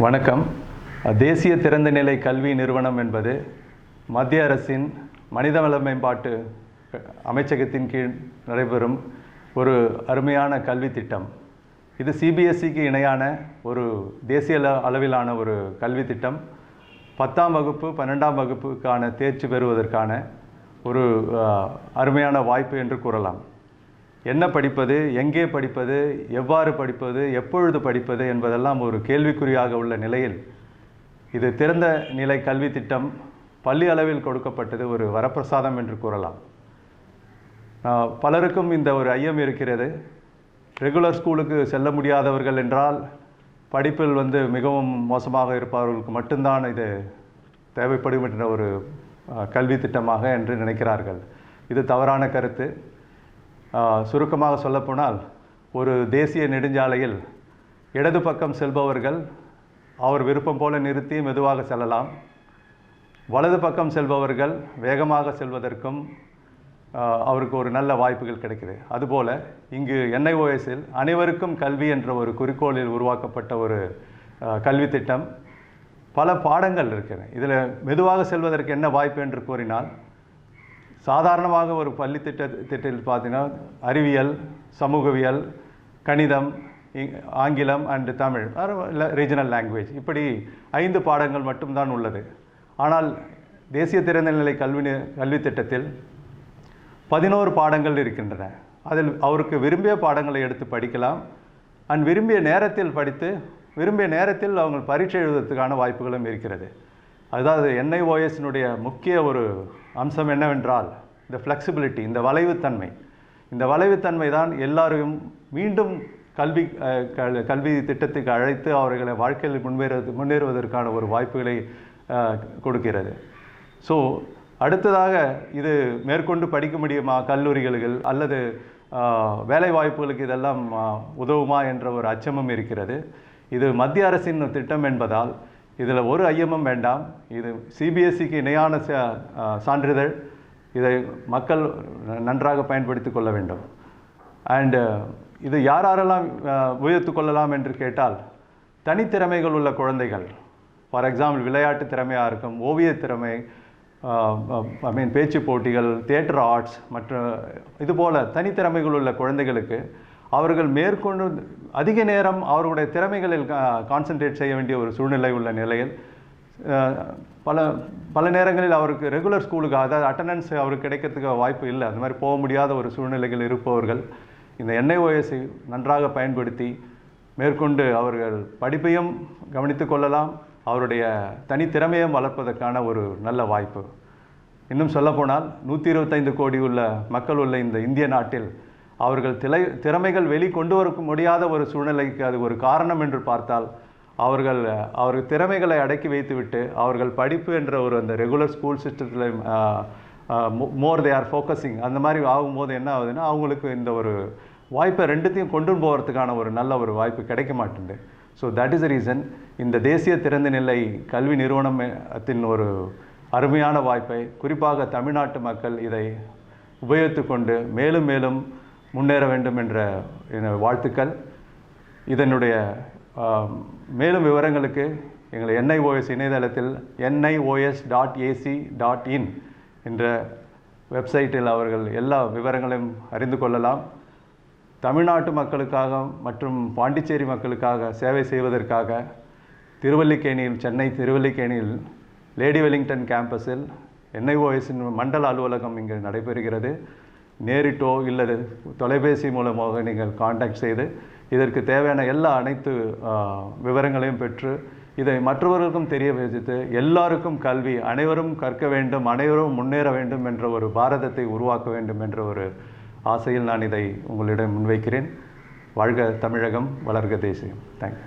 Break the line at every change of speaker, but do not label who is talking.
வணக்கம். தேசிய திறந்தநிலை கல்வி நிறுவனம் என்பது மத்திய அரசின் மனிதவள மேம்பாட்டு அமைச்சகத்தின் கீழ் நடைபெறும் ஒரு அருமையான கல்வி திட்டம். இது சிபிஎஸ்சிக்கு இணையான ஒரு தேசிய அளவிலான ஒரு கல்வி திட்டம். 10ஆம் வகுப்பு 12ஆம் வகுப்புக்கான தேர்ச்சி பெறுவதற்கான ஒரு அருமையான வாய்ப்பு என்று கூறலாம். என்ன படிப்பது, எங்கே படிப்பது, எவ்வாறு படிப்பது, எப்பொழுது படிப்பது என்பதெல்லாம் ஒரு கேள்விக்குறியாக உள்ள நிலையில் இது திறந்த நிலை கல்வி திட்டம் பள்ளி அளவில் கொடுக்கப்பட்டது ஒரு வரப்பிரசாதம் என்று கூறலாம். பலருக்கும் இந்த ஒரு ஐயம் இருக்கிறது. ரெகுலர் ஸ்கூலுக்கு செல்ல முடியாதவர்கள் என்றால் படிப்பில் மிகவும் மோசமாக இருப்பவர்களுக்கு மட்டும்தான் இது தேவைப்படும் என்ற ஒரு கல்வி திட்டமாக என்று நினைக்கிறார்கள். இது தவறான கருத்து. சுருக்கமாக சொல்லப்போனால், ஒரு தேசிய நெடுஞ்சாலையில் இடது பக்கம் செல்பவர்கள் அவர் விருப்பம் போல நிறுத்தி மெதுவாக செல்லலாம். வலது பக்கம் செல்பவர்கள் வேகமாக செல்வதற்கும் அவருக்கு ஒரு நல்ல வாய்ப்புகள் கிடைக்குது. அதுபோல் இங்கு NIOSல் அனைவருக்கும் கல்வி என்ற ஒரு குறிக்கோளில் உருவாக்கப்பட்ட ஒரு கல்வி திட்டம். பல பாடங்கள் இருக்கிறது. இதில் மெதுவாக செல்வதற்கு என்ன வாய்ப்பு என்று கூறினால், சாதாரணமாக ஒரு பள்ளி திட்டத்தில் பார்த்தீங்கன்னா அறிவியல், சமூகவியல், கணிதம், ஆங்கிலம் அண்டு தமிழ், ரீஜனல் லாங்குவேஜ், இப்படி 5 பாடங்கள் மட்டும்தான் உள்ளது. ஆனால் தேசிய திறந்தநிலை கல்வி திட்டத்தில் 11 பாடங்கள் இருக்கின்றன. அதில் அவருக்கு விரும்பிய பாடங்களை எடுத்து படிக்கலாம். விரும்பிய நேரத்தில் படித்து விரும்பிய நேரத்தில் அவங்க பரீட்சை எழுதுவதற்கான வாய்ப்புகளும் இருக்கிறது. அதாவது NIOSனுடைய முக்கிய ஒரு அம்சம் என்னவென்றால் இந்த ஃப்ளெக்சிபிலிட்டி, இந்த வளைவுத்தன்மை. இந்த வளைவுத்தன்மை தான் எல்லாரையும் மீண்டும் கல்வி திட்டத்துக்கு அழைத்து அவர்களை வாழ்க்கையில் முன்னேறுவதற்கான ஒரு வாய்ப்புகளை கொடுக்கிறது. ஸோ அடுத்ததாக இது மேற்கொண்டு படிக்க முடியுமா கல்லூரிகள் அல்லது வேலை வாய்ப்புகளுக்கு இதெல்லாம் உதவுமா என்ற ஒரு அச்சமும் இருக்கிறது. இது மத்திய அரசின் திட்டம் என்பதால் இதில் ஒரு ஐயமும் வேண்டாம். இது சிபிஎஸ்சிக்கு இணையான சான்றிதழ். இதை மக்கள் நன்றாக பயன்படுத்தி கொள்ள வேண்டும். இது யாரெல்லாம் உயர்த்து கொள்ளலாம் என்று கேட்டால், தனித்திறமைகள் உள்ள குழந்தைகள், ஃபார் எக்ஸாம்பிள் விளையாட்டு திறமையாக இருக்கும், ஓவிய திறமை, பேச்சு போட்டிகள், தியேட்டர் ஆர்ட்ஸ் மற்றும் இதுபோல் தனித்திறமைகள் உள்ள குழந்தைகளுக்கு அவர்கள் மேற்கொண்டு அதிக நேரம் அவர்களுடைய திறமைகளில் கான்சன்ட்ரேட் செய்ய வேண்டிய ஒரு சூழ்நிலை உள்ள நிலையில் பல நேரங்களில் அவருக்கு ரெகுலர் ஸ்கூலுக்கு, அதாவது அட்டண்டன்ஸ் அவருக்கு கிடைக்கிறதுக்கு வாய்ப்பு இல்லை. அந்த மாதிரி போக முடியாத ஒரு சூழ்நிலைகள் இருப்பவர்கள் இந்த NIOSஐ நன்றாக பயன்படுத்தி மேற்கொண்டு அவர்கள் படிப்பையும் கவனித்து கொள்ளலாம், அவருடைய தனித்திறமையும் வளர்ப்பதற்கான ஒரு நல்ல வாய்ப்பு. இன்னும் சொல்லப்போனால் 125 கோடி உள்ள மக்கள் உள்ள இந்த இந்திய நாட்டில் அவர்கள் திறமைகள் வெளிக்கொண்டு வர முடியாத ஒரு சூழ்நிலைக்கு அது ஒரு காரணம் என்று பார்த்தால், அவர்கள் திறமைகளை அடக்கி வைத்துவிட்டு அவர்கள் படிப்பு என்ற ஒரு அந்த ரெகுலர் ஸ்கூல் சிஸ்டத்தில் மோர் தே ஆர் ஃபோக்கஸிங், அந்த மாதிரி ஆகும்போது என்ன ஆகுதுன்னா அவங்களுக்கு இந்த ஒரு வாய்ப்பை ரெண்டுத்தையும் கொண்டு போகிறதுக்கான ஒரு நல்ல ஒரு வாய்ப்பு கிடைக்க மாட்டேங்குது. So that is the reason இந்த தேசிய திறந்தநிலை கல்வி நிறுவனத்தின் ஒரு அருமையான வாய்ப்பை குறிப்பாக தமிழ்நாட்டு மக்கள் இதை உபயோகித்து கொண்டு மேலும் மேலும் முன்னேற வேண்டும் என்ற வாழ்த்துக்கள். இதனுடைய மேலும் விவரங்களுக்கு எங்களை NIOS இணையதளத்தில் nios.ac.in என்ற வெப்சைட்டில் அவர்கள் எல்லா விவரங்களையும் அறிந்து கொள்ளலாம். தமிழ்நாட்டு மக்களுக்காக மற்றும் பாண்டிச்சேரி மக்களுக்காக சேவை செய்வதற்காக சென்னை திருவல்லிக்கேணியில் லேடி வெலிங்டன் கேம்பஸில் NIOSின் மண்டல அலுவலகம் இங்கு நடைபெறுகிறது. நேரிட்டோ இல்லது தொலைபேசி மூலமாக நீங்கள் காண்டாக்ட் செய்து இதற்கு தேவையான அனைத்து விவரங்களையும் பெற்று இதை மற்றவர்களுக்கும் தெரிய வைத்து எல்லாருக்கும் கல்வி, அனைவரும் கற்க வேண்டும், அனைவரும் முன்னேற வேண்டும் என்ற ஒரு பாரதத்தை உருவாக்க வேண்டும் என்ற ஒரு ஆசையில் நான் இதை உங்களிடம் முன்வைக்கிறேன். வாழ்க தமிழகம், வளர்க தேசியம். தேங்க்யூ.